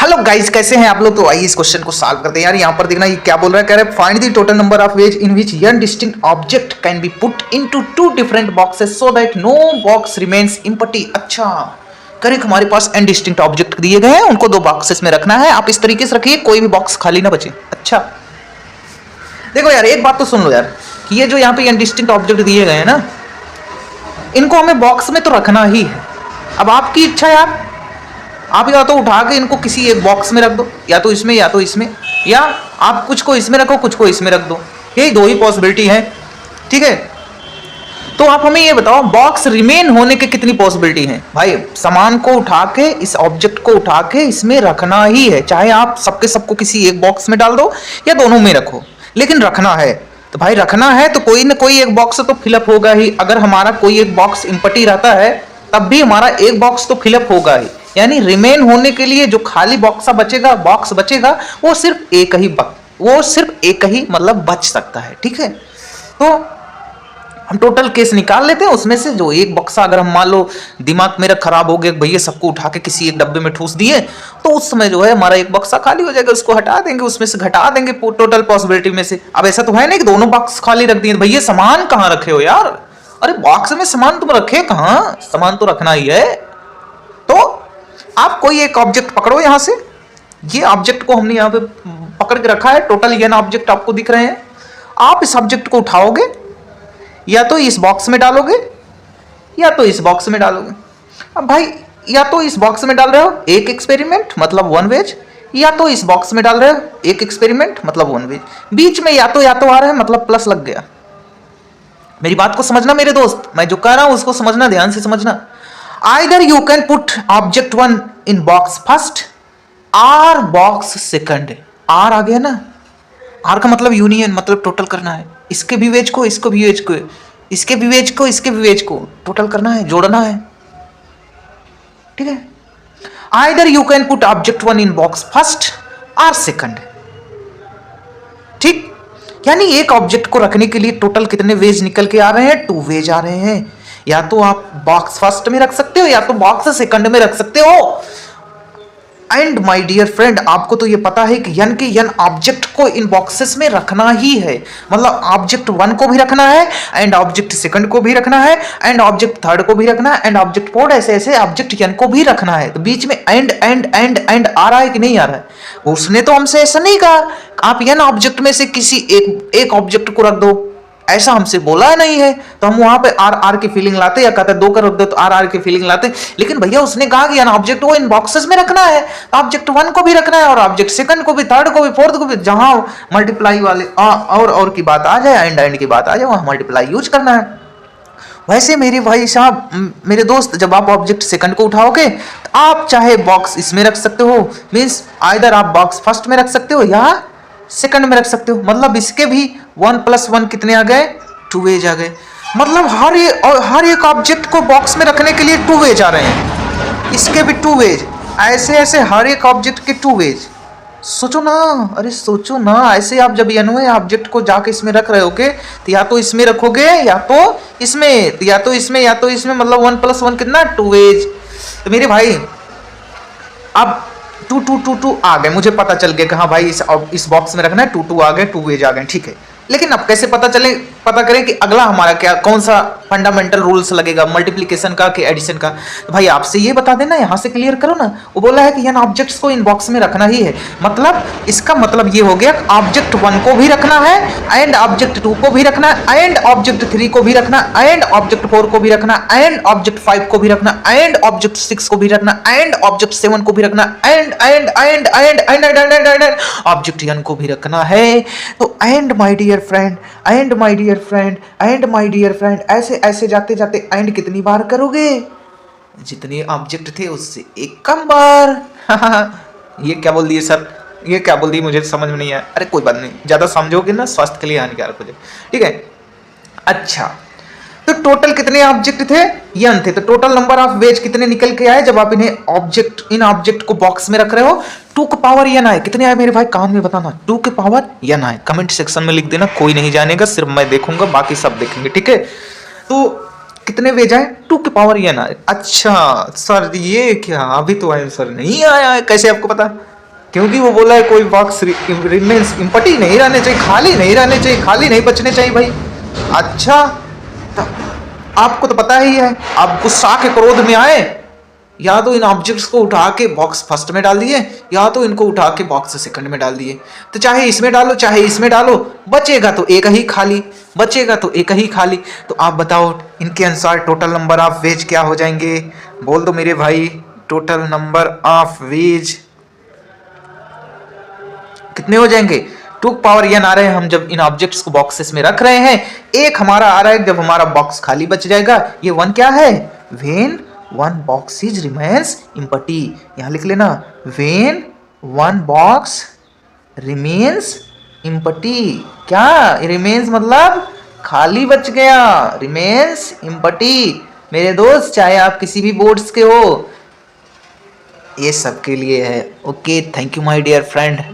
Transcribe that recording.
Hello guys, कैसे हैं आप लोग। तो आइए इस क्वेश्चन को सॉल्व करते हैं यार। यहाँ पर देखना ये क्या बोल रहा है, कह रहा है find the total number of ways in which one distinct object can be put into two different boxes so that no box remains empty. अच्छा, करें हमारे पास n डिस्टिंक्ट ऑब्जेक्ट दिए गए हैं, उनको दो बॉक्सेस में रखना है। आप इस तरीके से रखिए, कोई भी बॉक्स खाली ना बचे। अच्छा देखो यार, एक बात तो सुन लो यार, कि ये जो यहाँ पे n डिस्टिंक्ट ऑब्जेक्ट दिए गए हैं ना, इनको हमें बॉक्स में तो रखना ही है। अब आपकी इच्छा यार, आप या तो उठा के इनको किसी एक बॉक्स में रख दो, या तो इसमें या तो इसमें, या आप कुछ को इसमें रखो कुछ को इसमें रख दो। यही दो ही पॉसिबिलिटी है, ठीक है। तो आप हमें ये बताओ, बॉक्स रिमेन होने की कितनी पॉसिबिलिटी है। भाई सामान को उठा के, इस ऑब्जेक्ट को उठा के इसमें रखना ही है, चाहे आप सबके सबको किसी एक बॉक्स में डाल दो या दोनों में रखो, लेकिन रखना है। तो भाई रखना है तो कोई ना कोई एक बॉक्स तो फिलअप होगा ही। अगर हमारा कोई एक बॉक्स एम्प्टी रहता है तब भी हमारा एक बॉक्स तो फिलअप होगा ही। यानी रिमेन होने के लिए जो खाली बॉक्स बचेगा वो सिर्फ एक ही मतलब बच सकता है, ठीक है। तो हम टोटल केस निकाल लेते हैं, उसमें से जो एक बक्सा अगर हम मान लो दिमाग मेरा खराब हो गया, भैया सबको उठा के किसी एक डब्बे में ठूस दिए, तो उस समय जो है हमारा एक बक्सा खाली हो जाएगा, उसको हटा देंगे, उसमें से घटा देंगे टोटल पॉसिबिलिटी में से। अब ऐसा तो है नहीं कि दोनों बॉक्स खाली रख दिए। भैया सामान कहाँ रखे हो यार, अरे बॉक्स में सामान तुम रखे कहाँ, सामान तो रखना ही है। तो आप कोई एक ऑब्जेक्ट पकड़ो, यहां से ये ऑब्जेक्ट को हमने यहां पे पकड़ के रखा है, टोटल ये ना ऑब्जेक्ट आपको दिख रहे हैं। आप इस ऑब्जेक्ट को उठाओगे, या तो इस बॉक्स में डालोगे या तो इस बॉक्स में डालोगे। अब भाई या तो इस बॉक्स में डाल रहे हो एक एक्सपेरिमेंट मतलब वन वेज, या तो इस बॉक्स में डाल रहे हो एक एक्सपेरिमेंट मतलब वन वेज। बीच में या तो आ रहा है मतलब प्लस लग गया। मेरी बात को समझना मेरे दोस्त, मैं जो कह रहा हूं उसको समझना, ध्यान से समझना। Either you can put object one in box first or box second। R आ गया ना, R का मतलब यूनियन, मतलब टोटल करना है। इसके भी वेज को, इसको भी वेज को, इसके भी वेज को, इसके भी वेज को टोटल करना है, जोड़ना है, ठीक है। Either you can put object one in box first or second, ठीक। यानी एक ऑब्जेक्ट को रखने के लिए टोटल कितने वेज निकल के आ रहे हैं, 2 वेज आ रहे हैं। या तो आप बॉक्स फर्स्ट में रख सकते हो या तो बॉक्स सेकंड में रख सकते हो। एंड माय डियर फ्रेंड, आपको तो ये पता है कि यन के यन ऑब्जेक्ट को इन बॉक्सेस में रखना ही है। मतलब ऑब्जेक्ट 1 को भी रखना है, एंड ऑब्जेक्ट सेकंड को भी रखना है, एंड ऑब्जेक्ट थर्ड को भी रखना है, एंड ऑब्जेक्ट फोर्थ, ऐसे ऐसे ऑब्जेक्ट यन को भी रखना है। तो बीच में एंड एंड एंड एंड आ रहा है कि नहीं आ रहा है। उसने तो हमसे ऐसा नहीं कहा आप यन ऑब्जेक्ट में से किसी एक ऑब्जेक्ट को रख दो, ऐसा हमसे बोला नहीं है। तो हम वहां पे आर आर की फीलिंग लाते, या कहते 2 का रख दो तो आर आर की फीलिंग लाते। लेकिन भैया उसने कहा कि ऑब्जेक्ट को इन बॉक्सेस में रखना है, ऑब्जेक्ट 1 को भी रखना है और ऑब्जेक्ट सेकंड को भी, थर्ड को भी, फोर्थ को भी। जहां मल्टीप्लाई वाले और की बात आ जाए, एंड एंड की बात आ जाए, वहां मल्टीप्लाई यूज करना है। वैसे मेरे भाई साहब, मेरे दोस्त, जब आप ऑब्जेक्ट सेकंड को उठाओगे तो आप चाहे बॉक्स इसमें रख सकते हो, मीन्स आइदर आप बॉक्स फर्स्ट में रख सकते हो या सेकंड में रख सकते हो। मतलब इसके भी 1 + 1 कितने आ गए, 2 वेज आ गए। मतलब हर एक ऑब्जेक्ट को बॉक्स में रखने के लिए 2 वेज आ रहे हैं, इसके भी 2 वेज, ऐसे ऐसे हर एक ऑब्जेक्ट के 2 वेज। सोचो ना, अरे सोचो ना, ऐसे आप जब ये ऑब्जेक्ट को जाके इसमें रख रहे होगे तो या तो इसमें रखोगे या तो इसमें, या तो इसमें या तो इसमें, मतलब 1 + 1 कितना, 2 वेज। तो मेरे भाई अब 2 2 2 2 आ गए, मुझे पता चल गया कि हाँ भाई इस बॉक्स में रखना है, 2 2 आ गए, 2 वेज आ गए, ठीक है। लेकिन अब कैसे पता करें कि अगला हमारा क्या, कौन सा फंडामेंटल रूल्स लगेगा, मल्टीप्लिकेशन का कि एडिशन का। तो भाई आपसे ये बता देना, यहाँ से क्लियर करो ना। वो बोला है कि इन ऑब्जेक्ट्स को इन बॉक्स में रखना ही है, मतलब इसका मतलब ये हो गया ऑब्जेक्ट 1 को भी रखना है, एंड ऑब्जेक्ट 2 को भी रखना है, एंड ऑब्जेक्ट 3 को भी रखना, एंड ऑब्जेक्ट 4 को भी रखना, एंड ऑब्जेक्ट 5 को भी रखना, एंड ऑब्जेक्ट 6 को भी रखना, एंड ऑब्जेक्ट 7 को भी रखना, and and and and and and object n को भी रखना है। तो and my dear friend, and my dear friend, and my dear friend, ऐसे ऐसे जाते जाते एंड कितनी बार करोगे, जितने ऑब्जेक्ट थे उससे एक कम बार। ये क्या बोल दिए सर, ये क्या बोल दिए, मुझे समझ में नहीं आया। अरे कोई बात नहीं, ज्यादा समझोगे ना स्वास्थ्य के लिए हानिकारक हो जाए, ठीक है। अच्छा, तो टोटल कितने ऑब्जेक्ट थे, n थे। तो टोटल नंबर ऑफ वेज कितने निकल के आए जब आप इन ऑब्जेक्ट को बॉक्स में रख रहे हो। 2 के पावर n आए, कितने आए मेरे भाई, कान में बताना। 2 के पावर n आए, कमेंट सेक्शन में लिख देना, कोई नहीं जानेगा, सिर्फ मैं देखूंगा, बाकी सब देखेंगे, ठीक है। तो कितने वेज आए, 2 के पावर n आए। अच्छा सर ये क्या, अभी तो आंसर नहीं आया है, कैसे आपको पता। क्योंकि वो बोला है कोई बॉक्स रिमेन्स एम्प्टी नहीं रहने चाहिए, खाली नहीं रहने चाहिए, खाली नहीं बचने चाहिए भाई। अच्छा, तो आपको तो पता ही है, आप गुस्सा के क्रोध में आए, या तो इन ऑब्जेक्ट्स को उठा के बॉक्स फर्स्ट में डाल दिए, या तो इनको उठा के बॉक्स सेकंड में डाल दिए। तो चाहे इसमें डालो चाहे इसमें डालो, बचेगा तो एक ही खाली, बचेगा तो एक ही खाली। तो आप बताओ इनके अनुसार टोटल नंबर ऑफ वेज क्या हो जाएंगे? बोल दो मेरे भाई, टोटल नंबर ऑफ वेज कितने हो जाएंगे? 2 पावर n आ रहे हैं हम जब इन ऑब्जेक्ट्स को बॉक्सेस में रख रहे हैं। एक हमारा आ रहा है जब हमारा बॉक्स खाली बच जाएगा। ये 1 क्या है? When 1 box is remains empty. यहां लिख लेना, व्हेन 1 बॉक्स रिमेन्स एम्प्टी। क्या रिमेन्स मतलब खाली बच गया, रिमेन्स एम्प्टी। मेरे दोस्त, चाहे आप किसी भी बोर्ड्स के हो, ये सबके लिए है। Okay, thank you my dear friend.